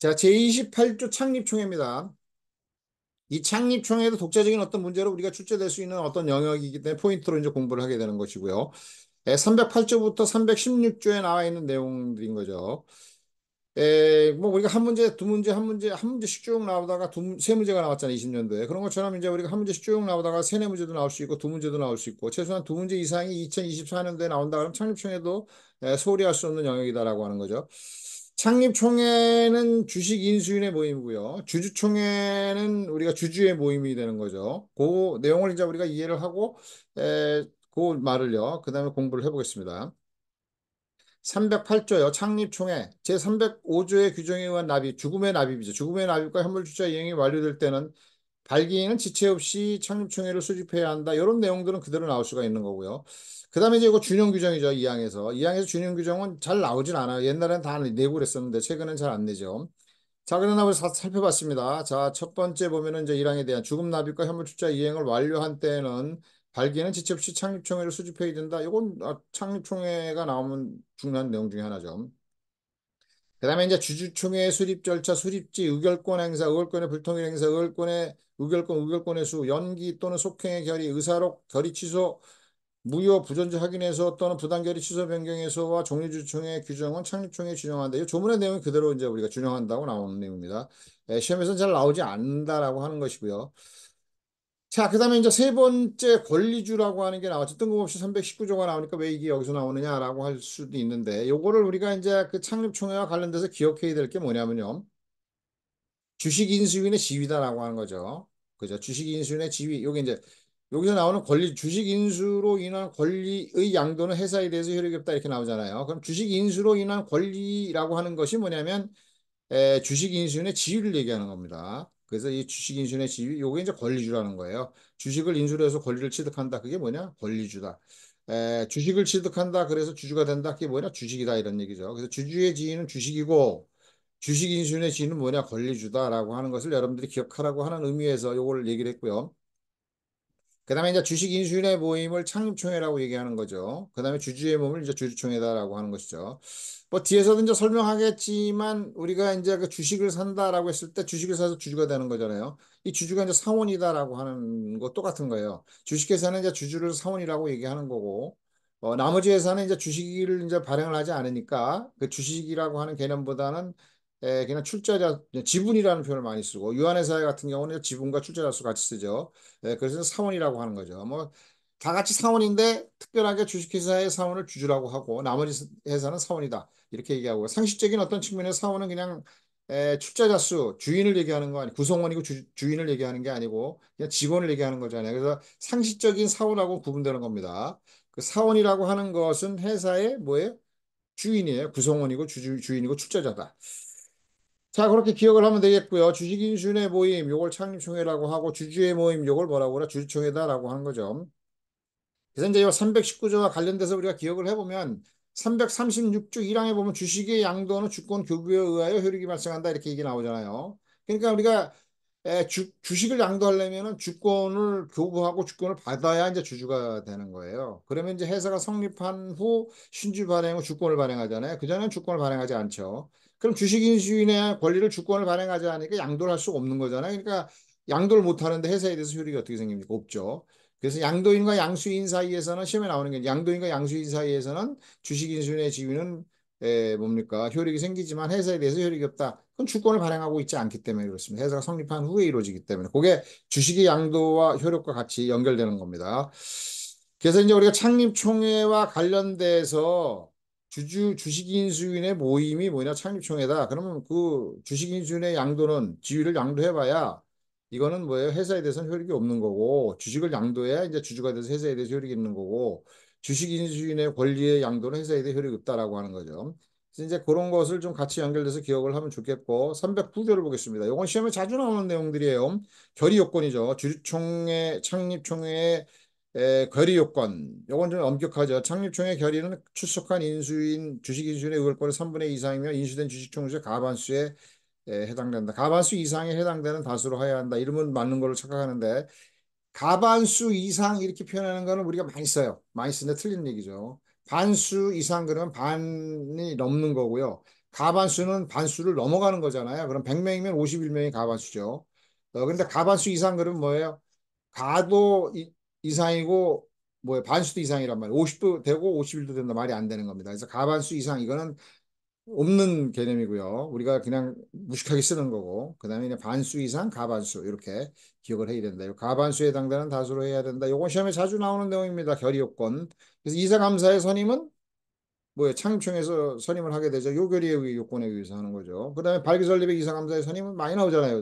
자, 제28조 창립총회입니다. 이 창립총회도 독자적인 어떤 문제로 우리가 출제될 수 있는 어떤 영역이기 때문에 포인트로 이제 공부를 하게 되는 것이고요. 308조부터 316조에 나와 있는 내용들인 거죠. 뭐 우리가 한 문제, 두 문제, 한 문제씩 쭉 나오다가 세 문제가 나왔잖아요, 20년도에. 그런 것처럼 이제 우리가 한 문제씩 쭉 나오다가 세네 문제도 나올 수 있고 두 문제도 나올 수 있고 최소한 두 문제 이상이 2024년도에 나온다 그러면 창립총회도 소홀히 할 수 없는 영역이다라고 하는 거죠. 창립총회는 주식 인수인의 모임이고요. 주주총회는 우리가 주주의 모임이 되는 거죠. 그 내용을 이제 우리가 이해를 하고 그 말을요. 그 다음에 공부를 해보겠습니다. 308조요. 창립총회 제305조의 규정에 의한 납입, 죽음의 납입이죠. 죽음의 납입과 현물주차 이행이 완료될 때는 발기인은 지체 없이 창립총회를 수집해야 한다. 이런 내용들은 그대로 나올 수가 있는 거고요. 그 다음에 이제 이거 준용 규정이죠. 2항에서. 2항에서 준용 규정은 잘 나오진 않아요. 옛날엔 다 내고 그랬었는데 최근엔 잘 안 내죠. 자, 그러나 우리 살펴봤습니다. 자, 첫 번째 보면은 이제 1항에 대한 죽음 납입과 현물주차 이행을 완료한 때에는 발기는 지체 없이 창립총회를 수집해야 된다. 이건 창립총회가 나오면 중요한 내용 중에 하나죠. 그다음에 이제 주주총회 수립 절차, 수립지, 의결권 행사, 의결권의 불통일 행사, 의결권의 수, 연기 또는 속행의 결의, 의사록, 결의 취소, 무효, 부존재 확인해서 또는 부당결의 취소 변경에서와 종료주총회 규정은 창립총회에 준용한다. 이 조문의 내용이 그대로 이제 우리가 준용한다고 나오는 내용입니다. 시험에서는 잘 나오지 않는다라고 하는 것이고요. 자, 그 다음에 이제 세 번째 권리주라고 하는 게 나왔죠. 뜬금없이 319조가 나오니까 왜 이게 여기서 나오느냐라고 할 수도 있는데, 요거를 우리가 이제 그 창립총회와 관련돼서 기억해야 될 게 뭐냐면요. 주식인수인의 지위다라고 하는 거죠. 그죠? 주식인수인의 지위. 요게 이제 여기서 나오는 권리, 주식인수로 인한 권리의 양도는 회사에 대해서 효력이 없다 이렇게 나오잖아요. 그럼 주식인수로 인한 권리라고 하는 것이 뭐냐면 주식인수인의 지위를 얘기하는 겁니다. 그래서 이 주식인수인의 지위, 요게 이제 권리주라는 거예요. 주식을 인수로 해서 권리를 취득한다. 그게 뭐냐? 권리주다. 주식을 취득한다. 그래서 주주가 된다. 그게 뭐냐? 주식이다. 이런 얘기죠. 그래서 주주의 지위는 주식이고, 주식인수인의 지위는 뭐냐? 권리주다라고 하는 것을 여러분들이 기억하라고 하는 의미에서 요거를 얘기를 했고요. 그 다음에 이제 주식인수인의 모임을 창립총회라고 얘기하는 거죠. 그 다음에 주주의 모임을 이제 주주총회다라고 하는 것이죠. 뭐 뒤에서도 이제 설명하겠지만 우리가 이제 그 주식을 산다라고 했을 때 주식을 사서 주주가 되는 거잖아요. 이 주주가 이제 사원이다라고 하는 거 똑같은 거예요. 주식회사는 이제 주주를 사원이라고 얘기하는 거고, 나머지 회사는 이제 주식을 이제 발행을 하지 않으니까 그 주식이라고 하는 개념보다는 그냥 출자자, 지분이라는 표현을 많이 쓰고, 유한회사 같은 경우는 지분과 출자자수 같이 쓰죠. 그래서 사원이라고 하는 거죠. 뭐, 다 같이 사원인데 특별하게 주식회사의 사원을 주주라고 하고 나머지 회사는 사원이다. 이렇게 얘기하고 상식적인 어떤 측면에서 사원은 그냥 출자자 수, 주인을 얘기하는 거 아니고 구성원이고 주인을 얘기하는 게 아니고 그냥 직원을 얘기하는 거잖아요. 그래서 상식적인 사원하고 구분되는 겁니다. 그 사원이라고 하는 것은 회사의 뭐예요? 주인이에요. 구성원이고 주인이고 출자자다. 자, 그렇게 기억을 하면 되겠고요. 주식인수인의 모임, 요걸 창립총회라고 하고, 주주의 모임, 요걸 뭐라고 그래? 주주총회다라고 하는 거죠. 그래서 이제 이 319조와 관련돼서 우리가 기억을 해보면, 336조 1항에 보면 주식의 양도는 주권 교부에 의하여 효력이 발생한다. 이렇게 얘기 나오잖아요. 그러니까 우리가 주식을 양도하려면은 주권을 교부하고 주권을 받아야 이제 주주가 되는 거예요. 그러면 이제 회사가 성립한 후 신주 발행 후 주권을 발행하잖아요. 그전에는 주권을 발행하지 않죠. 그럼 주식 인수인의 권리를 주권을 발행하지 않으니까 양도를 할 수가 없는 거잖아요. 그러니까 양도를 못 하는데 회사에 대해서 효력이 어떻게 생깁니까? 없죠. 그래서 양도인과 양수인 사이에서는 시험에 나오는 게 양도인과 양수인 사이에서는 주식 인수인의 지위는 뭡니까? 효력이 생기지만 회사에 대해서 효력이 없다. 그건 주권을 발행하고 있지 않기 때문에 그렇습니다. 회사가 성립한 후에 이루어지기 때문에. 그게 주식의 양도와 효력과 같이 연결되는 겁니다. 그래서 이제 우리가 창립총회와 관련돼서 주식인수인의 모임이 뭐냐, 창립총회다. 그러면 그 주식인수인의 양도는 지위를 양도해봐야 이거는 뭐예요? 회사에 대해서는 효력이 없는 거고, 주식을 양도해야 이제 주주가 돼서 회사에 대해서 효력이 있는 거고, 주식인수인의 권리의 양도는 회사에 대해 효력이 없다라고 하는 거죠. 그래서 이제 그런 것을 좀 같이 연결돼서 기억을 하면 좋겠고, 309조를 보겠습니다. 이건 시험에 자주 나오는 내용들이에요. 결의 요건이죠. 주주총회, 창립총회의 결의 요건. 이건 좀 엄격하죠. 창립총회 결의는 출석한 인수인, 주식인수인의 의결권의 3분의 2 이상이며 인수된 주식 총수의 과반수에 해당된다. 가반수 이상에 해당되는 다수로 해야 한다. 이러면 맞는 걸로 착각하는데 가반수 이상 이렇게 표현하는 거는 우리가 많이 써요. 많이 쓰는데 틀린 얘기죠. 반수 이상 그러면 반이 넘는 거고요. 가반수는 반수를 넘어가는 거잖아요. 그럼 100명이면 51명이 가반수죠. 근데 가반수 이상 그러면 뭐예요? 가도 이상이고 뭐예요? 반수도 이상이란 말이에요. 50도 되고 51도 된다 말이 안 되는 겁니다. 그래서 가반수 이상 이거는 없는 개념이고요. 우리가 그냥 무식하게 쓰는 거고, 그다음에 이제 반수 이상 가반수 이렇게 기억을 해야 된다. 요 가반수에 해당되는 다수로 해야 된다. 요건 시험에 자주 나오는 내용입니다. 결의 요건. 그래서 이사감사의 선임은 뭐예요? 창립청에서 선임을 하게 되죠. 요결의에 의해 요건에 의해서 하는 거죠. 그다음에 발기설립의 이사감사의 선임은 많이 나오잖아요.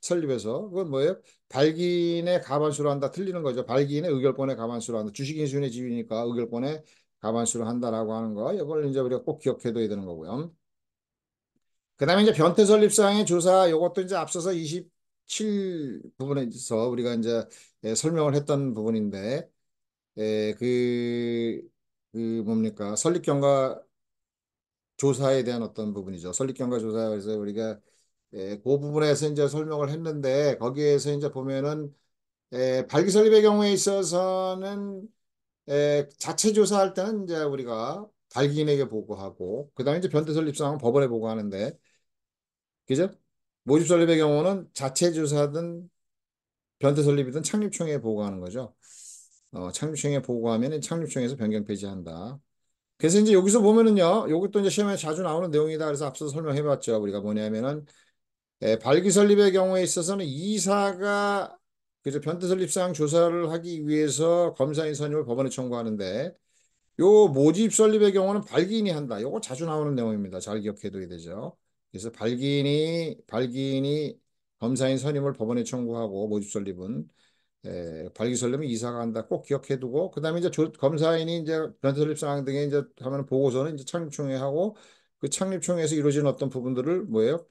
설립에서. 그건 뭐예요? 발기인의 가반수로 한다. 틀리는 거죠. 발기인의 의결권의 가반수로 한다. 주식인수인의 지위니까 의결권의 가반수로 한다라고 하는 거. 이걸 이제 우리가 꼭 기억해둬야 되는 거고요. 그다음에 이제 변태 설립사항의 조사 요것도 이제 앞서서 27 부분에서 우리가 이제 설명을 했던 부분인데 예, 그 뭡니까 설립경과 조사에 대한 어떤 부분이죠. 설립경과 조사에서 우리가 그 부분에서 이제 설명을 했는데 거기에서 이제 보면은 발기 설립의 경우에 있어서는 자체 조사할 때는 이제 우리가 발기인에게 보고하고 그다음에 이제 변태 설립사항은 법원에 보고하는데 그죠? 모집 설립의 경우는 자체 조사든 변태 설립이든 창립청에 보고하는 거죠. 창립청에 보고하면 창립청에서 변경 폐지한다. 그래서 이제 여기서 보면은요, 이것도 이제 시험에 자주 나오는 내용이다. 그래서 앞서 설명해봤죠. 우리가 뭐냐면은 발기 설립의 경우에 있어서는 이사가 그죠 변태 설립사항 조사를 하기 위해서 검사인 선임을 법원에 청구하는데 요 모집 설립의 경우는 발기인이 한다. 요거 자주 나오는 내용입니다. 잘 기억해둬야 되죠. 그래서 발기인이 검사인 선임을 법원에 청구하고 모집 설립은 발기 설립은 이사가 한다. 꼭 기억해두고 그다음에 이제 검사인이 이제 변태 설립 사항 등에 이제 하면 보고서는 이제 창립총회 하고 그 창립총회에서 이루어지는 어떤 부분들을 뭐예요?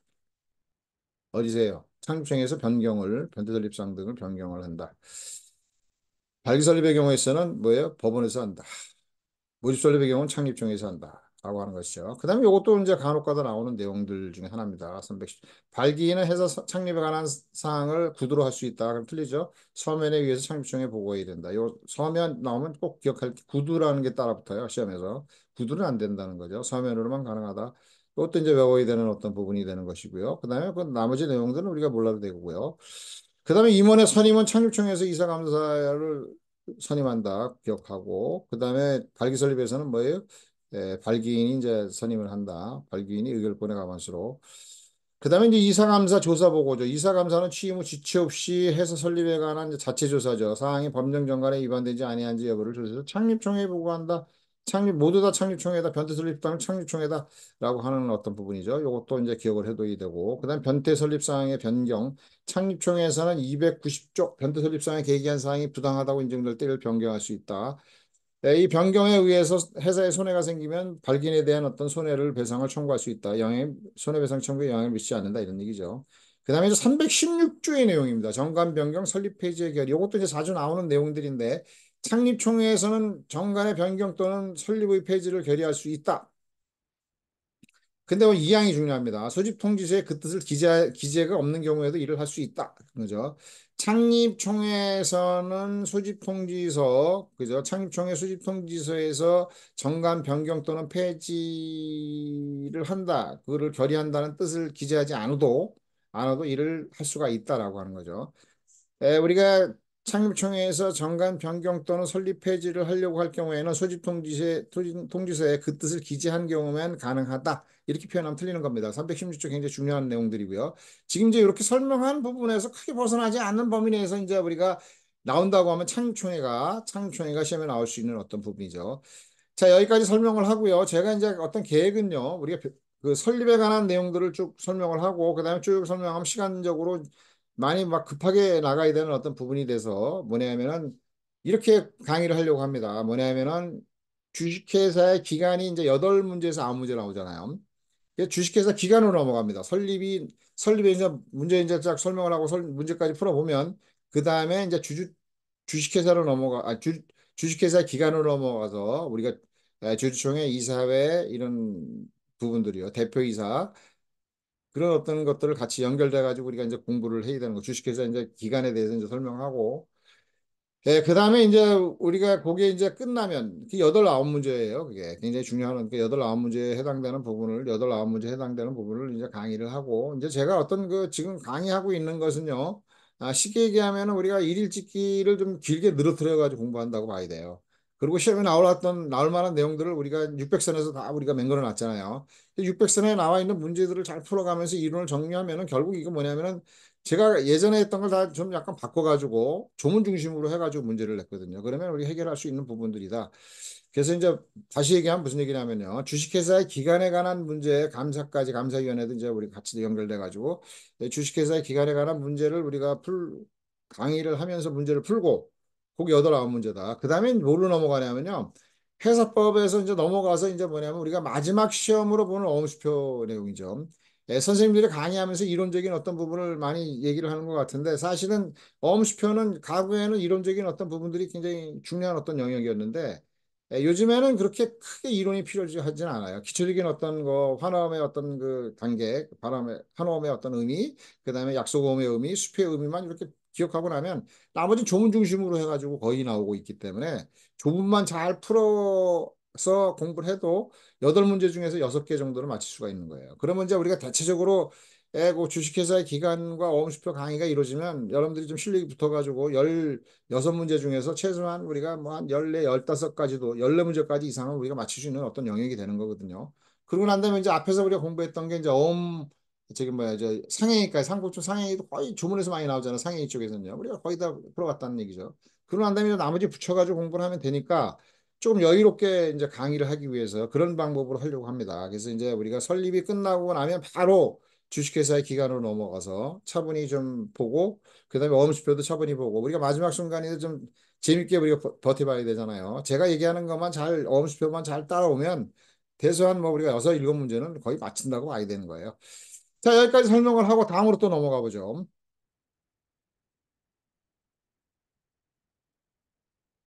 어디세요? 창립총회에서 변태 설립 사항 등을 변경을 한다. 발기 설립의 경우에서는 뭐예요? 법원에서 한다. 모집설립의 경우는 창립청에서 한다. 라고 하는 것이죠. 그 다음에 이것도 이제 간혹 가다 나오는 내용들 중에 하나입니다. 310. 발기인은 회사 창립에 관한 사항을 구두로 할 수 있다. 그럼 틀리죠? 서면에 의해서 창립청에 보고해야 된다. 요 서면 나오면 꼭 기억할 구두라는 게 따라 붙어요. 시험에서. 구두는 안 된다는 거죠. 서면으로만 가능하다. 이것도 이제 외워야 되는 어떤 부분이 되는 것이고요. 그 다음에 그 나머지 내용들은 우리가 몰라도 되고요. 그 다음에 임원의 선임은 창립청에서 이사감사를 선임한다 기억하고 그다음에 발기 설립에서는 뭐예요? 발기인이 이제 선임을 한다. 발기인이 의결권의 과반수로. 그다음에 이제 이사감사 조사 보고죠. 이사감사는 취임 후 지체 없이 해서 설립에 관한 이제 자체 조사죠. 사항이 법령 정관에 위반되지 아니한지 여부를 조사해서 창립총회에 보고한다. 모두 다 창립총회다. 변태 설립당은 창립총회다라고 하는 어떤 부분이죠. 이것도 이제 기억을 해둬야 되고 그다음 변태 설립 사항의 변경. 창립총회에서는 290조 변태 설립 사항에 계기한 사항이 부당하다고 인정될 때 이를 변경할 수 있다. 이 변경에 의해서 회사에 손해가 생기면 발기인에 대한 어떤 손해를 배상을 청구할 수 있다. 손해배상 청구에 영향을 미치지 않는다 이런 얘기죠. 그다음에 이제 316조의 내용입니다. 정관 변경 설립 폐지의 결의. 이것도 이제 자주 나오는 내용들인데 창립총회에서는 정관의 변경 또는 설립의 폐지를 결의할 수 있다. 근데 뭐 이항이 중요합니다. 소집 통지서에 그 뜻을 기재가 없는 경우에도 일을 할 수 있다. 그죠? 창립총회에서는 소집 통지서, 그죠? 창립총회 소집 통지서에서 정관 변경 또는 폐지를 한다. 그거를 결의한다는 뜻을 기재하지 않아도 일을 할 수가 있다라고 하는 거죠. 우리가 창립총회에서 정관 변경 또는 설립 폐지를 하려고 할 경우에는 통지서에 그 뜻을 기재한 경우면 가능하다. 이렇게 표현하면 틀리는 겁니다. 316조 굉장히 중요한 내용들이고요. 지금 이제 이렇게 설명한 부분에서 크게 벗어나지 않는 범위 내에서 이제 우리가 나온다고 하면 창립총회가 시험에 나올 수 있는 어떤 부분이죠. 자, 여기까지 설명을 하고요. 제가 이제 어떤 계획은요. 우리가 그 설립에 관한 내용들을 쭉 설명을 하고 그다음에 쭉 설명하면 시간적으로 많이 막 급하게 나가야 되는 어떤 부분이 돼서 뭐냐면은 이렇게 강의를 하려고 합니다. 뭐냐면은 주식회사의 기간이 이제 8문제에서 9문제 나오잖아요. 주식회사 기간으로 넘어갑니다. 설립에 이제 문제 이제 쫙 설명을 하고 문제까지 풀어보면 그 다음에 이제 주식회사로 주식회사 기간으로 넘어가서 우리가 주주총회 이사회 이런 부분들이요. 대표이사 그런 어떤 것들을 같이 연결돼 가지고 우리가 이제 공부를 해야 되는 거. 주식회사 이제 기간에 대해서 이제 설명하고 예, 그 다음에 이제 우리가 그게 이제 끝나면 그 여덟 아홉 문제예요. 그게 굉장히 중요한 그 여덟 아홉 문제에 해당되는 부분을 여덟 아홉 문제에 해당되는 부분을 이제 강의를 하고 이제 제가 어떤 그 지금 강의하고 있는 것은요. 쉽게 얘기하면은 우리가 일일 찍기를 좀 길게 늘어뜨려 가지고 공부한다고 봐야 돼요. 그리고 시험에 나올 만한 내용들을 우리가 600선에서 다 우리가 맹글어 놨잖아요. 600선에 나와 있는 문제들을 잘 풀어가면서 이론을 정리하면은 결국 이거 뭐냐면은 제가 예전에 했던 걸 다 좀 약간 바꿔가지고 조문 중심으로 해가지고 문제를 냈거든요. 그러면 우리 해결할 수 있는 부분들이다. 그래서 이제 다시 얘기하면 무슨 얘기냐면요. 주식회사의 기간에 관한 문제, 감사까지, 감사위원회도 이제 우리 같이 연결돼가지고 주식회사의 기간에 관한 문제를 우리가 강의를 하면서 문제를 풀고 그게 여덟 아홉 문제다. 그 다음에 뭘로 넘어가냐면요. 회사법에서 이제 넘어가서 이제 뭐냐면 우리가 마지막 시험으로 보는 어음수표 내용이죠. 선생님들이 강의하면서 이론적인 어떤 부분을 많이 얘기를 하는 것 같은데 사실은 어음수표는 과거에는 이론적인 어떤 부분들이 굉장히 중요한 어떤 영역이었는데 요즘에는 그렇게 크게 이론이 필요하지는 않아요. 기초적인 어떤 거 환어음의 어떤 그 단계, 발음의 환어음의 어떤 의미, 그다음에 약속어음의 의미, 수표의 의미만 이렇게 기억하고 나면 나머지 조문 중심으로 해가지고 거의 나오고 있기 때문에 조문만 잘 풀어서 공부를 해도 여덟 문제 중에서 여섯 개 정도를 맞출 수가 있는 거예요. 그러면 이제 우리가 대체적으로 그 주식회사의 기간과 어음수표 강의가 이루어지면 여러분들이 좀 실력이 붙어가지고 여섯 문제 중에서 최소한 우리가 뭐 한 열네, 열다섯까지도 열네 문제까지 이상은 우리가 맞출 수 있는 어떤 영역이 되는 거거든요. 그러고 난 다음에 이제 앞에서 우리가 공부했던 게 이제 저기 뭐야 저 상행위까지 상고쪽 상행위도 거의 조문에서 많이 나오잖아요. 상행위 쪽에서는요. 우리가 거의 다 풀어갔다는 얘기죠. 그러고 난 다음에 이제 나머지 붙여가지고 공부를 하면 되니까 조금 여유롭게 이제 강의를 하기 위해서 그런 방법으로 하려고 합니다. 그래서 이제 우리가 설립이 끝나고 나면 바로 주식회사의 기간으로 넘어가서 차분히 좀 보고 그다음에 어음수표도 차분히 보고 우리가 마지막 순간에 좀 재밌게 우리가 버텨봐야 되잖아요. 제가 얘기하는 것만 잘 어음수표만 잘 따라오면 대소한 뭐 우리가 여섯 일곱 문제는 거의 맞춘다고 봐야 되는 거예요. 자, 여기까지 설명을 하고 다음으로 또 넘어가 보죠.